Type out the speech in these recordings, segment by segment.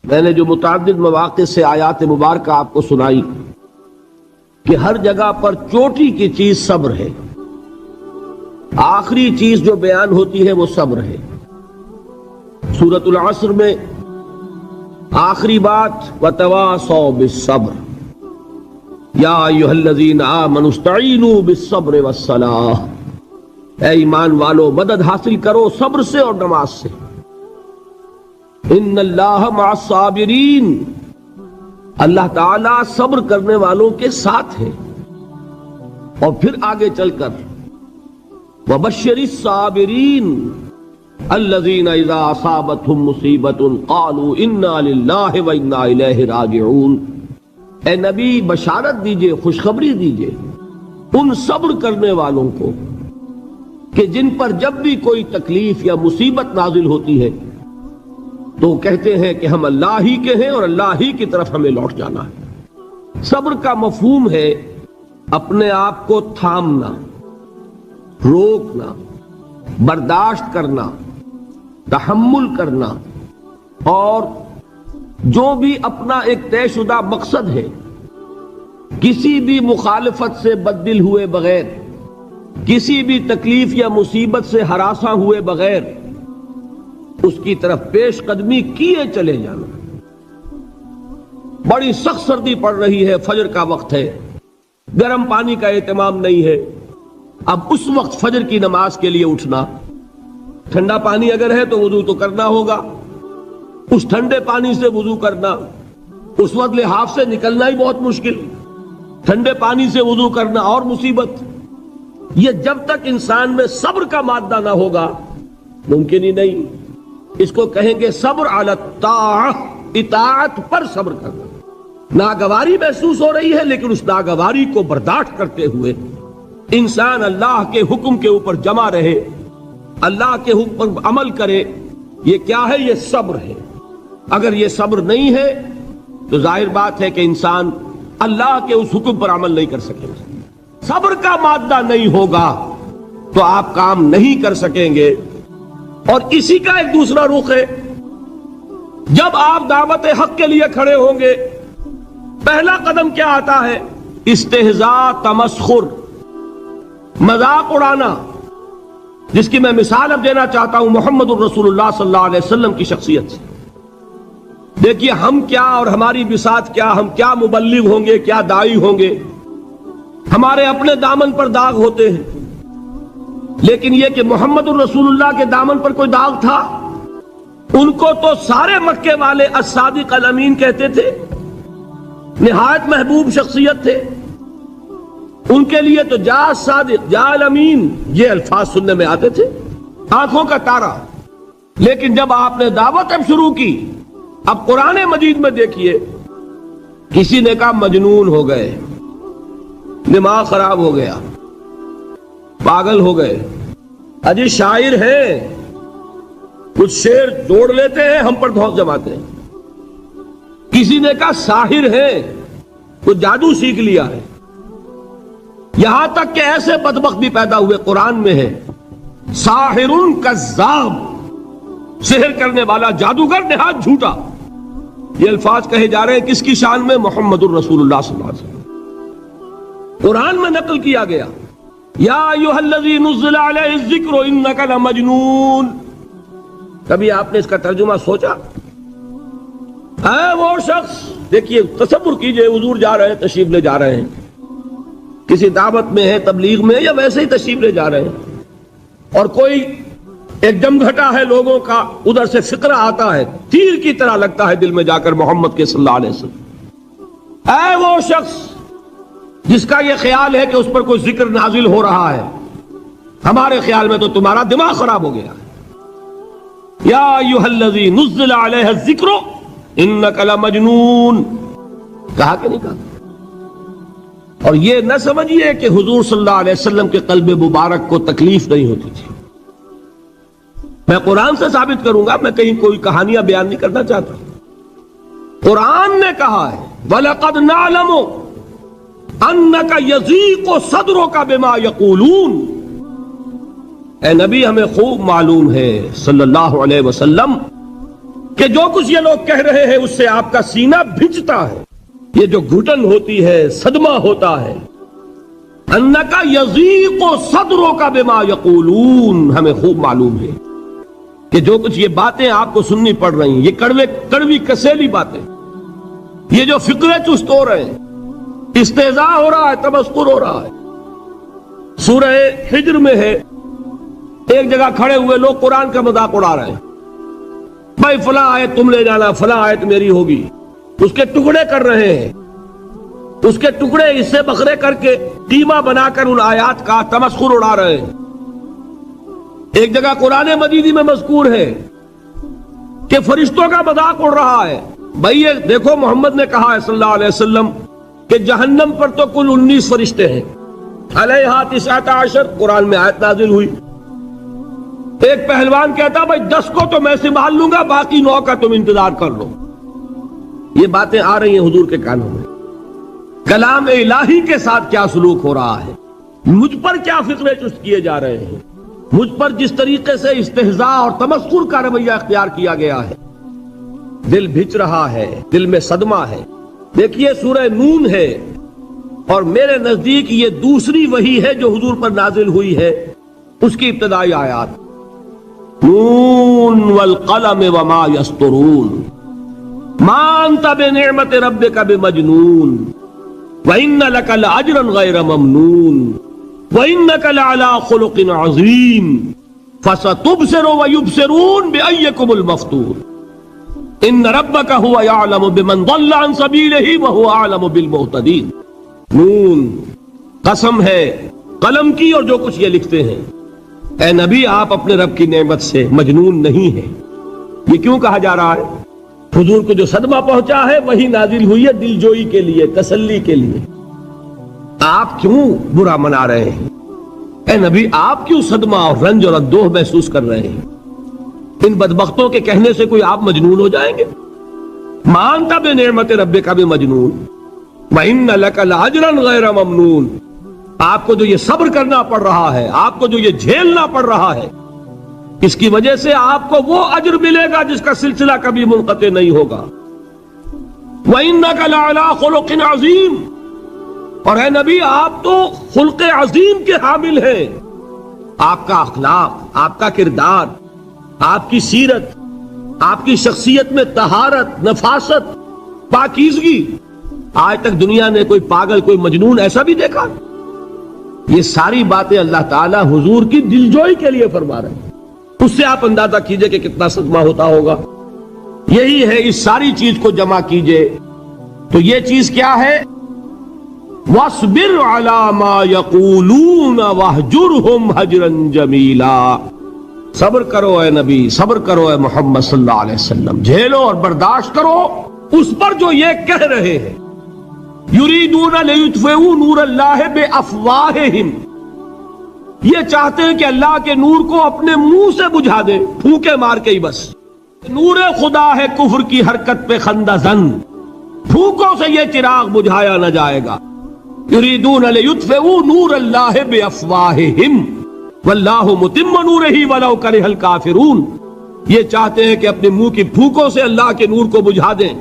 میں نے جو متعدد مواقع سے آیات مبارکہ آپ کو سنائی کہ ہر جگہ پر چوٹی کی چیز صبر ہے، آخری چیز جو بیان ہوتی ہے وہ صبر ہے۔ سورۃ العصر میں آخری بات وَتَوَاصَوْا بِالصَّبْرِ یا ایھا الذین آمنوا استعینوا بالصبر والصلاۃ، اے ایمان والو مدد حاصل کرو صبر سے اور نماز سے۔ ان اللہ مع الصابرین، اللہ تعالی صبر کرنے والوں کے ساتھ ہے۔ اور پھر آگے چل کر وبشر الصابرین الذین اذا اصابتهم مصیبۃ قالوا انا للہ وانا الیہ راجعون، اے نبی بشارت دیجئے، خوشخبری دیجئے ان صبر کرنے والوں کو کہ جن پر جب بھی کوئی تکلیف یا مصیبت نازل ہوتی ہے تو کہتے ہیں کہ ہم اللہ ہی کے ہیں اور اللہ ہی کی طرف ہمیں لوٹ جانا ہے۔ صبر کا مفہوم ہے اپنے آپ کو تھامنا، روکنا، برداشت کرنا، تحمل کرنا، اور جو بھی اپنا ایک طے شدہ مقصد ہے کسی بھی مخالفت سے بددل ہوئے بغیر، کسی بھی تکلیف یا مصیبت سے ہراساں ہوئے بغیر اس کی طرف پیش قدمی کیے چلے جانا۔ بڑی سخت سردی پڑ رہی ہے، فجر کا وقت ہے، گرم پانی کا اہتمام نہیں ہے، اب اس وقت فجر کی نماز کے لیے اٹھنا، ٹھنڈا پانی اگر ہے تو وضو تو کرنا ہوگا، اس ٹھنڈے پانی سے وضو کرنا، اس وقت لحاف سے نکلنا ہی بہت مشکل، ٹھنڈے پانی سے وضو کرنا اور مصیبت۔ یہ جب تک انسان میں صبر کا مادہ نہ ہوگا ممکن ہی نہیں۔ اس کو کہیں گے صبر علی الطاعہ، اطاعت پر صبر کرنا۔ ناگواری محسوس ہو رہی ہے لیکن اس ناگواری کو برداشت کرتے ہوئے انسان اللہ کے حکم کے اوپر جمع رہے، اللہ کے حکم پر عمل کرے۔ یہ کیا ہے؟ یہ صبر ہے۔ اگر یہ صبر نہیں ہے تو ظاہر بات ہے کہ انسان اللہ کے اس حکم پر عمل نہیں کر سکے گا۔ صبر کا مادہ نہیں ہوگا تو آپ کام نہیں کر سکیں گے۔ اور اسی کا ایک دوسرا رخ ہے، جب آپ دعوت حق کے لیے کھڑے ہوں گے پہلا قدم کیا آتا ہے؟ استہزاء، تمسخر، مذاق اڑانا، جس کی میں مثال اب دینا چاہتا ہوں محمد الرسول اللہ صلی اللہ علیہ وسلم کی شخصیت سے۔ دیکھیے ہم کیا اور ہماری بساط کیا، ہم کیا مبلغ ہوں گے، کیا داعی ہوں گے، ہمارے اپنے دامن پر داغ ہوتے ہیں، لیکن یہ کہ محمد الرسول اللہ کے دامن پر کوئی داغ تھا؟ ان کو تو سارے مکے والے الصادق الامین کہتے تھے، نہایت محبوب شخصیت تھے، ان کے لیے تو جا صادق جا الامین یہ الفاظ سننے میں آتے تھے، آنکھوں کا تارا۔ لیکن جب آپ نے دعوت اب شروع کی، اب قرآن مجید میں دیکھیے کسی نے کہا مجنون ہو گئے، دماغ خراب ہو گیا، پاگل ہو گئے، اجی شاعر ہیں، کچھ شعر جوڑ لیتے ہیں ہم پر دھوک جماتے ہیں۔ کسی نے کہا ساحر ہے، کچھ جادو سیکھ لیا ہے، یہاں تک کہ ایسے بدبخت بھی پیدا ہوئے، قرآن میں ہے ساحر کذاب، سحر کرنے والا جادوگر نہایت جھوٹا۔ یہ الفاظ کہے جا رہے ہیں کس کی شان میں؟ محمد الرسول اللہ صلی اللہ علیہ وسلم۔ قرآن میں نقل کیا گیا یا ایھا الذی نزل علیہ الذکر انک لمجنون۔ کبھی آپ نے اس کا ترجمہ سوچا؟ اے وہ شخص، دیکھیے تصور کیجئے حضور جا رہے ہیں، تشریف لے جا رہے ہیں، کسی دعوت میں ہے، تبلیغ میں، یا ویسے ہی تشریف لے جا رہے ہیں، اور کوئی ایک جمگھٹا ہے لوگوں کا، ادھر سے فقرہ آتا ہے، تیر کی طرح لگتا ہے دل میں جا کر محمد کے صلی اللہ علیہ وسلم۔ اے وہ شخص جس کا یہ خیال ہے کہ اس پر کوئی ذکر نازل ہو رہا ہے، ہمارے خیال میں تو تمہارا دماغ خراب ہو گیا ہے۔ یا ایھا الذی نزل علیہ الذکر انک لمجنون، کہا کہ نہیں کہا؟ اور یہ نہ سمجھیے کہ حضور صلی اللہ علیہ وسلم کے قلب مبارک کو تکلیف نہیں ہوتی تھی۔ میں قرآن سے ثابت کروں گا، میں کہیں کوئی کہانیاں بیان نہیں کرنا چاہتا۔ قرآن نے کہا ہے وَلَقَدْ نَعْلَمُ أَنَّكَ يَضِيقُ صَدْرُكَ بِمَا يَقُولُونَ، اے نبی ہمیں خوب معلوم ہے صلی اللہ علیہ وسلم کہ جو کچھ یہ لوگ کہہ رہے ہیں اس سے آپ کا سینہ بھجتا ہے، یہ جو گھٹن ہوتی ہے، صدمہ ہوتا ہے. انکا یضیق صدرک بما یقولون، ہمیں خوب معلوم ہے کہ جو کچھ یہ باتیں آپ کو سننی پڑ رہی ہیں، یہ کڑوی کسیلی باتیں، یہ جو فکرے چست ہو رہے ہیں، استہزاء ہو رہا ہے، تمسخر ہو رہا ہے. سورہ حجر میں ہے، ایک جگہ کھڑے ہوئے لوگ قرآن کا مذاق اڑا رہے ہیں. بھائی فلاں آیت تم لے جانا، فلاں آیت میری ہوگی. اس کے ٹکڑے کر رہے ہیں، اس کے ٹکڑے حصے بکھرے کر کے قیمہ بنا کر ان آیات کا تمسخر اڑا رہے ہیں. ایک جگہ قرآن مجیدی میں مذکور ہے کہ فرشتوں کا مذاق اڑ رہا ہے. بھائی یہ دیکھو، محمد نے کہا ہے صلی اللہ علیہ وسلم کہ جہنم پر تو کل 19 فرشتے ہیں، علیہا 19 قرآن میں آیت نازل ہوئی. ایک پہلوان کہتا بھائی 10 کو تو میں سنبھال لوں گا، باقی 9 کا تم انتظار کر لو. یہ باتیں آ رہی ہیں حضور کے کانوں میں. کلام الہی کے ساتھ کیا سلوک ہو رہا ہے، مجھ پر کیا فکرے چست کیے جا رہے ہیں، مجھ پر جس طریقے سے استہزاء اور تمسخر کا رویہ اختیار کیا گیا ہے. دل بھج رہا ہے، دل میں صدمہ ہے. دیکھیے سورہ نون ہے، اور میرے نزدیک یہ دوسری وحی ہے جو حضور پر نازل ہوئی ہے، اس کی ابتدائی آیات. نون والقلم وما یسطرون ما انت بنعمت ربک بمجنون وان لک لاجرا غیر ممنون وانک لعلی خلق عظیم فستبصر ویبصرون بأیکم المفتون ان ربک هو یعلم بمن ضل عن سبیلہ وهو اعلم بالمہتدین. نون، قسم ہے قلم کی اور جو کچھ یہ لکھتے ہیں. اے نبی آپ اپنے رب کی نعمت سے مجنون نہیں ہیں. یہ کیوں کہا جا رہا ہے؟ حضور کو جو صدمہ پہنچا ہے وہی نازل ہوئی ہے دل جوئی کے لیے، تسلی کے لیے. آپ کیوں برا منا رہے ہیں؟ اے نبی آپ کیوں صدمہ اور رنج اور اندوہ محسوس کر رہے ہیں؟ ان بدبختوں کے کہنے سے کوئی آپ مجنون ہو جائیں گے؟ مانتا بے نعمت ربک بمجنون وَإِنَّ لَكَ لَأَجْرًا غَيْرَ مَمْنُونَ. آپ کو جو یہ صبر کرنا پڑ رہا ہے، آپ کو جو یہ جھیلنا پڑ رہا ہے، اس کی وجہ سے آپ کو وہ اجر ملے گا جس کا سلسلہ کبھی منقطع نہیں ہوگا. وَإِنَّكَ لَعَلَىٰ خُلُقٍ عَظِيمٍ، اور اے نبی آپ تو خلق عظیم کے حامل ہیں. آپ کا اخلاق، آپ کا کردار، آپ کی سیرت، آپ کی شخصیت میں طہارت، نفاست، پاکیزگی، آج تک دنیا نے کوئی پاگل، کوئی مجنون ایسا بھی دیکھا؟ یہ ساری باتیں اللہ تعالیٰ حضور کی دلجوئی کے لیے فرما رہے ہیں. اس سے آپ اندازہ کیجئے کہ کتنا صدمہ ہوتا ہوگا. یہی ہے، اس ساری چیز کو جمع کیجئے تو یہ چیز کیا ہے؟ وَاصْبِرْ عَلَىٰ مَا يَقُولُونَ وَاهْجُرْهُمْ هَجْرًا جَمِيلًا. صبر کرو اے نبی، صبر کرو اے محمد صلی اللہ علیہ وسلم، جھیلو اور برداشت کرو اس پر جو یہ کہہ رہے ہیں. یریدون لیطفئوا نور اللہ بافواہہم، یہ چاہتے ہیں کہ اللہ کے نور کو اپنے منہ سے بجھا دیں، پھونکے مار کے ہی بس. نور خدا ہے کفر کی حرکت پہ خندہ زن، پھونکوں سے یہ چراغ بجھایا نہ جائے گا. یریدون لیطفئوا نور اللہ بافواہہم واللہ متم نورہ ولو کرہ الکافرون. یہ چاہتے ہیں کہ اپنے منہ کی پھونکوں سے اللہ کے نور کو بجھا دیں،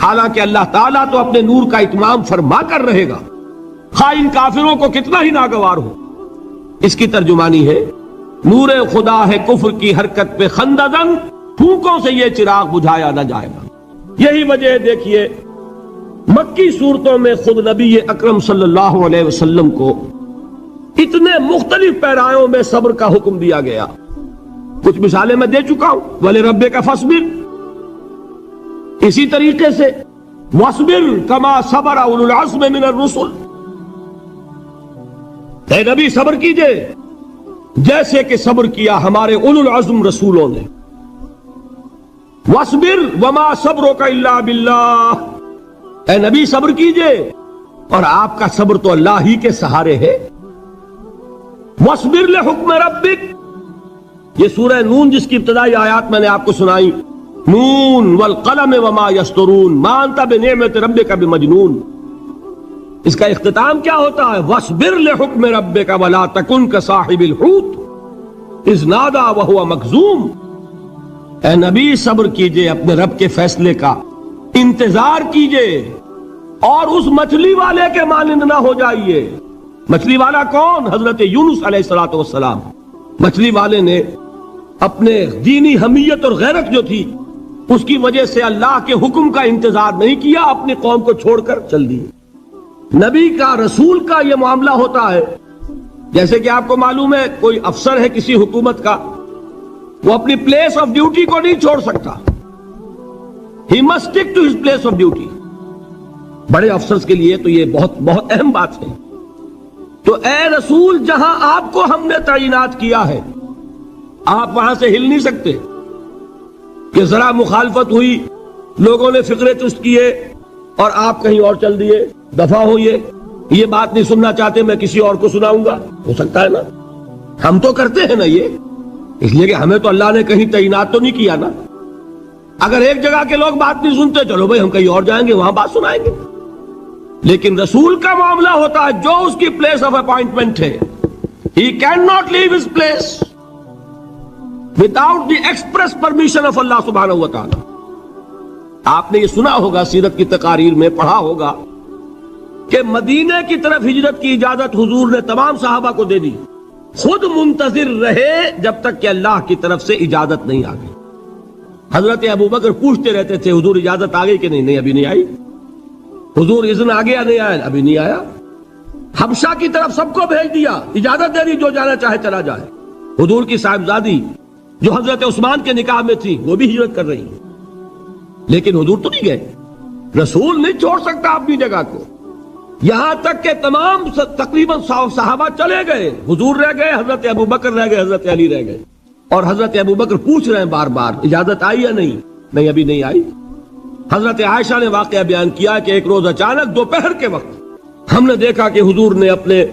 حالانکہ اللہ تعالیٰ تو اپنے نور کا اتمام فرما کر رہے گا، خواہ ان کافروں کو کتنا ہی ناگوار ہو. اس کی ترجمانی ہے نور خدا ہے کفر کی حرکت پہ خندہ زن، پھونکوں سے یہ چراغ بجھایا نہ جائے گا. یہی وجہ دیکھیے مکی صورتوں میں خود نبی اکرم صلی اللہ علیہ وسلم کو اتنے مختلف پیرایوں میں صبر کا حکم دیا گیا. کچھ مثالیں میں دے چکا ہوں، وَلِرَبِّكَ فَاصْبِرْ، اسی طریقے سے وَاصْبِرْ كَمَا صَبَرَ أُولُو الْعَزْمِ مِنَ الرُّسُلِ، اے نبی صبر کیجئے جیسے کہ صبر کیا ہمارے اولو العزم رسولوں نے. وَاصْبِرْ وَمَا صَبْرُكَ إِلَّا بِاللَّهِ، اے نبی صبر کیجئے اور آپ کا صبر تو اللہ ہی کے سہارے ہے. وَاصْبِرْ لِحُکْمِ رَبِّكَ، یہ سورہ نون جس کی ابتدائی آیات میں نے آپ کو سنائی، نون والقلم وما یسطرون ما انت بنعمت ربک بمجنون، اس کا اختتام کیا ہوتا ہے؟ وَاصْبِرْ لِحُکْمِ رَبِّكَ وَلَا تَكُنْ كَصَاحِبِ الْحُوتِ إِذْ نَادَىٰ وَهُوَ مَكْظُومٌ. اے نبی صبر کیجئے اپنے رب کے فیصلے کا، انتظار کیجئے اور اس مچھلی والے کے مانند نہ ہو جائیے۔ مچھلی والا کون؟ حضرت یونس علیہ السلام۔ مچھلی والے نے اپنے دینی حمیت اور غیرت جو تھی اس کی وجہ سے اللہ کے حکم کا انتظار نہیں کیا، اپنی قوم کو چھوڑ کر چل دی۔ نبی کا، رسول کا یہ معاملہ ہوتا ہے۔ جیسے کہ آپ کو معلوم ہے کوئی افسر ہے کسی حکومت کا، وہ اپنی پلیس آف ڈیوٹی کو نہیں چھوڑ سکتا، he must stick to his place of duty. بڑے افسرز کے لیے تو یہ بہت بہت اہم بات ہے۔ تو اے رسول، جہاں آپ کو ہم نے تعینات کیا ہے آپ وہاں سے ہل نہیں سکتے کہ ذرا مخالفت ہوئی، لوگوں نے فقرے چست کیے اور آپ کہیں اور چل دیے، دفع ہوئیے، یہ بات نہیں سننا چاہتے، میں کسی اور کو سناؤں گا۔ ہو سکتا ہے نا؟ ہم تو کرتے ہیں نا یہ، اس لیے کہ ہمیں تو اللہ نے کہیں تعینات تو نہیں کیا نا۔ اگر ایک جگہ کے لوگ بات نہیں سنتے، چلو بھائی ہم کہیں اور جائیں گے، وہاں بات سنائیں گے۔ لیکن رسول کا معاملہ ہوتا ہے جو اس کی پلیس آف اپوائنٹمنٹ ہے، he cannot leave his place without the express permission of Allah سبحانہ و تعالی۔ آپ نے یہ سنا ہوگا، سیرت کی تقاریر میں پڑھا ہوگا کہ مدینے کی طرف ہجرت کی اجازت حضور نے تمام صحابہ کو دے دی، خود منتظر رہے جب تک کہ اللہ کی طرف سے اجازت نہیں آ گئی۔ حضرت ابوبکر پوچھتے رہتے تھے حضور اجازت آ گئی کہ نہیں؟ نہیں ابھی نہیں آئی۔ حضور اذن آ گیا؟ نہیں آیا، ابھی نہیں آیا۔ حبشہ کی طرف سب کو بھیج دیا، اجازت دے دی جو جانا چاہے چلا جائے۔ حضور کی صاحبزادی جو حضرت عثمان کے نکاح میں تھی وہ بھی ہجرت کر رہی، لیکن حضور تو نہیں گئے۔ رسول نہیں چھوڑ سکتا اپنی جگہ کو، یہاں تک کہ تمام تقریباً صحابہ چلے گئے، حضور رہ گئے، حضرت ابوبکر رہ گئے، حضرت علی رہ گئے، اور حضرت ابوبکر پوچھ رہے ہیں بار بار اجازت آئی یا نہیں؟ نہیں ابھی نہیں آئی۔ حضرت عائشہ نے واقعہ بیان کیا کہ ایک روز اچانک دوپہر کے وقت ہم نے دیکھا کہ حضور نے اپنے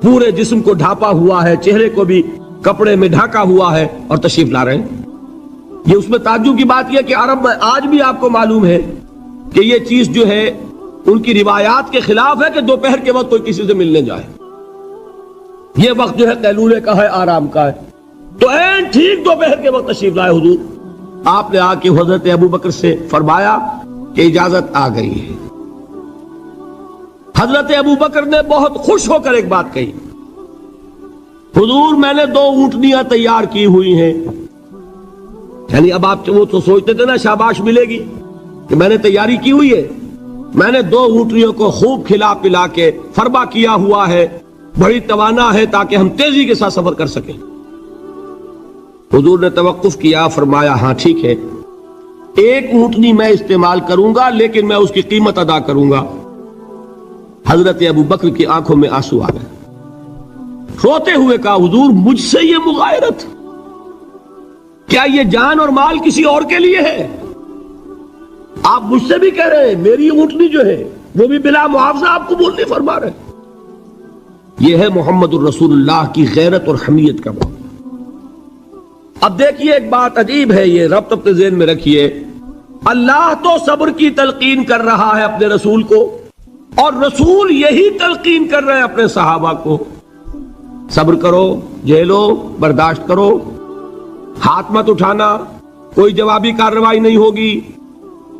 پورے جسم کو ڈھانپا ہوا ہے، چہرے کو بھی کپڑے میں ڈھانکا ہوا ہے اور تشریف لا رہے ہیں۔ یہ اس میں تعجب کی بات یہ کہ عرب میں آج بھی آپ کو معلوم ہے کہ یہ چیز جو ہے ان کی روایات کے خلاف ہے کہ دوپہر کے وقت کوئی کسی سے ملنے جائے۔ یہ وقت جو ہے قیلولے کا ہے، آرام کا ہے۔ تو این ٹھیک دوپہر کے وقت تشریف لائے حضور، آپ نے آ کے حضرت ابوبکر سے فرمایا کہ اجازت آ گئی ہے۔ حضرت ابوبکر نے بہت خوش ہو کر ایک بات کہی، حضور میں نے 2 اونٹنیاں تیار کی ہوئی ہیں۔ یعنی اب آپ وہ تو سوچتے تھے نا شاباش ملے گی کہ میں نے تیاری کی ہوئی ہے، میں نے 2 اونٹنیوں کو خوب کھلا پلا کے فربا کیا ہوا ہے، بڑی توانا ہے تاکہ ہم تیزی کے ساتھ سفر کر سکیں۔ حضور نے توقف کیا، فرمایا ہاں ٹھیک ہے، 1 اونٹنی میں استعمال کروں گا لیکن میں اس کی قیمت ادا کروں گا۔ حضرت ابوبکر کی آنکھوں میں آنسو آ گئے، روتے ہوئے کہا حضور مجھ سے یہ مغایرت، کیا یہ جان اور مال کسی اور کے لیے ہے؟ آپ مجھ سے بھی کہہ رہے ہیں میری اونٹنی جو ہے وہ بھی بلا معاوضہ آپ قبول نہیں فرما رہے۔ یہ ہے محمد الرسول اللہ کی غیرت اور حمیت کا معاملہ۔ اب دیکھیے ایک بات عجیب ہے، یہ ربط اپنے ذہن میں رکھیے، اللہ تو صبر کی تلقین کر رہا ہے اپنے رسول کو، اور رسول یہی تلقین کر رہے ہیں اپنے صحابہ کو، صبر کرو، جھیلو، برداشت کرو، ہاتھ مت اٹھانا، کوئی جوابی کارروائی نہیں ہوگی،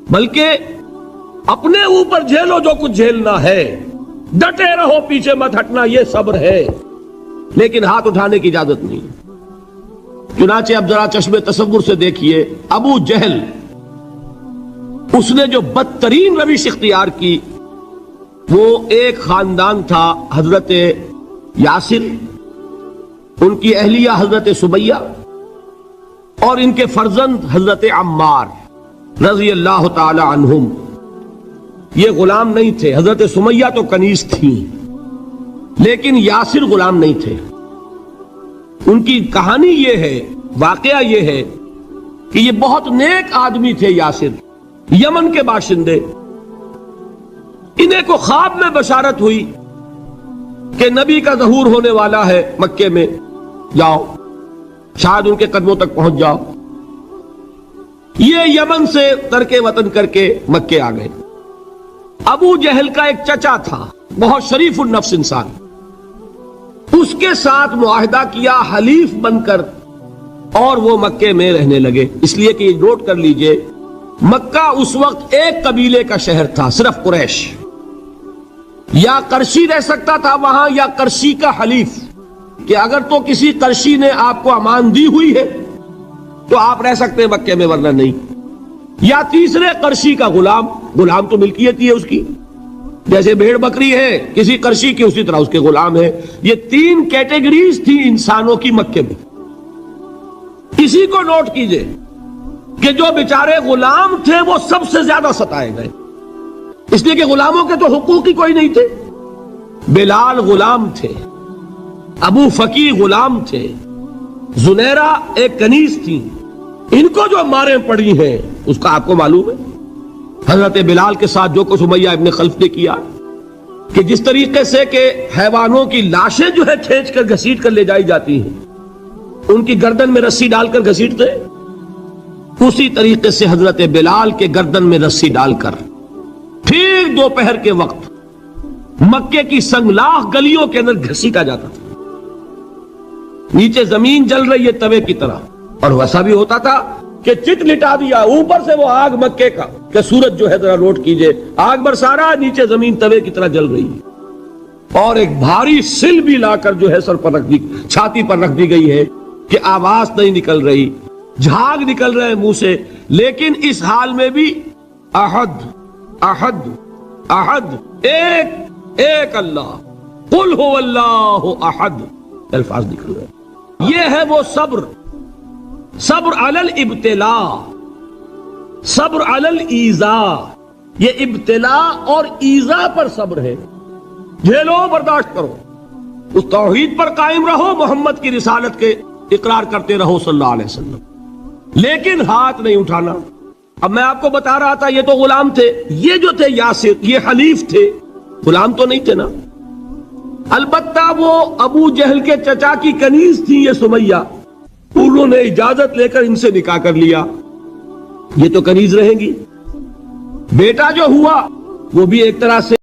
بلکہ اپنے اوپر جھیلو جو کچھ جھیلنا ہے، ڈٹے رہو، پیچھے مت ہٹنا، یہ صبر ہے، لیکن ہاتھ اٹھانے کی اجازت نہیں۔ چنانچہ اب ذرا چشم تصور سے دیکھیے، ابو جہل اس نے جو بدترین روش اختیار کی، وہ ایک خاندان تھا حضرت یاسر، ان کی اہلیہ حضرت سمیہ، اور ان کے فرزند حضرت عمار رضی اللہ تعالی عنہم۔ یہ غلام نہیں تھے، حضرت سمیہ تو کنیز تھیں لیکن یاسر غلام نہیں تھے۔ ان کی کہانی یہ ہے، واقعہ یہ ہے کہ یہ بہت نیک آدمی تھے یاسر، یمن کے باشندے۔ انہیں کو خواب میں بشارت ہوئی کہ نبی کا ظہور ہونے والا ہے مکے میں، جاؤ شاید ان کے قدموں تک پہنچ جاؤ۔ یہ یمن سے ترک وطن کر کے مکے آ گئے۔ ابو جہل کا ایک چچا تھا، بہت شریف النفس انسان، اس کے ساتھ معاہدہ کیا، حلیف بن کر اور وہ مکے میں رہنے لگے. اس لیے کہ یہ نوٹ کر لیجئے مکہ اس وقت ایک قبیلے کا شہر تھا، صرف قریش. یا قرشی رہ سکتا تھا وہاں یا قرشی کا حلیف، کہ اگر تو کسی قرشی نے آپ کو امان دی ہوئی ہے تو آپ رہ سکتے ہیں مکے میں، ورنہ نہیں. یا تیسرے قرشی کا غلام، غلام تو ملکیت ہی ہے اس کی، جیسے بھیڑ بکری ہے کسی قرشی کی اسی طرح اس کے غلام ہے. یہ تین کیٹیگریز تھی انسانوں کی مکے میں. اسی کو نوٹ کیجئے کہ جو بیچارے غلام تھے وہ سب سے زیادہ ستائے گئے، اس لیے کہ غلاموں کے تو حقوق ہی کوئی نہیں تھے. بلال غلام تھے، ابو فقی غلام تھے، زنیرہ ایک کنیز تھی. ان کو جو ماریں پڑی ہیں اس کا آپ کو معلوم ہے. حضرت بلال کے ساتھ جو کچھ امیہ ابن خلف نے کیا، کہ جس طریقے سے کہ حیوانوں کی لاشیں جو ہے کھینچ کر گھسیٹ کر لے جائی جاتی ہیں، ان کی گردن میں رسی ڈال کر گھسیٹتے، اسی طریقے سے حضرت بلال کے گردن میں رسی ڈال کر ٹھیک دوپہر کے وقت مکے کی سنگلاخ گلیوں کے اندر گھسیٹا جاتا تھا. نیچے زمین جل رہی ہے توے کی طرح، اور ویسا بھی ہوتا تھا کہ چت لٹا دیا، اوپر سے وہ آگ مکے کا کہ سورج جو ہے ذرا نوٹ کیجئے آگ برسا رہا، نیچے زمین توے کی طرح جل رہی ہے. اور ایک بھاری سل بھی لا کر جو ہے سر پر رکھ دی، چھاتی پر رکھ دی گئی ہے کہ آواز نہیں نکل رہی، جھاگ نکل رہے منہ سے. لیکن اس حال میں بھی احد احد احد، ایک ایک اللہ، قل هو اللہ احد، الفاظ نکل رہے. یہ ہے وہ صبر، صبر علی الابتلاء، صبر علی الایذاء. یہ ابتلاء اور ایذاء پر صبر ہے. جھیلو، برداشت کرو، اس توحید پر قائم رہو، محمد کی رسالت کے اقرار کرتے رہو صلی اللہ علیہ وسلم، لیکن ہاتھ نہیں اٹھانا. اب میں آپ کو بتا رہا تھا یہ تو غلام تھے، یہ جو تھے یاسر یہ حلیف تھے، غلام تو نہیں تھے نا. البتہ وہ ابو جہل کے چچا کی کنیز تھی یہ سمیہ، انہوں نے اجازت لے کر ان سے نکاح کر لیا، یہ تو کنیز رہیں گی. بیٹا جو ہوا وہ بھی ایک طرح سے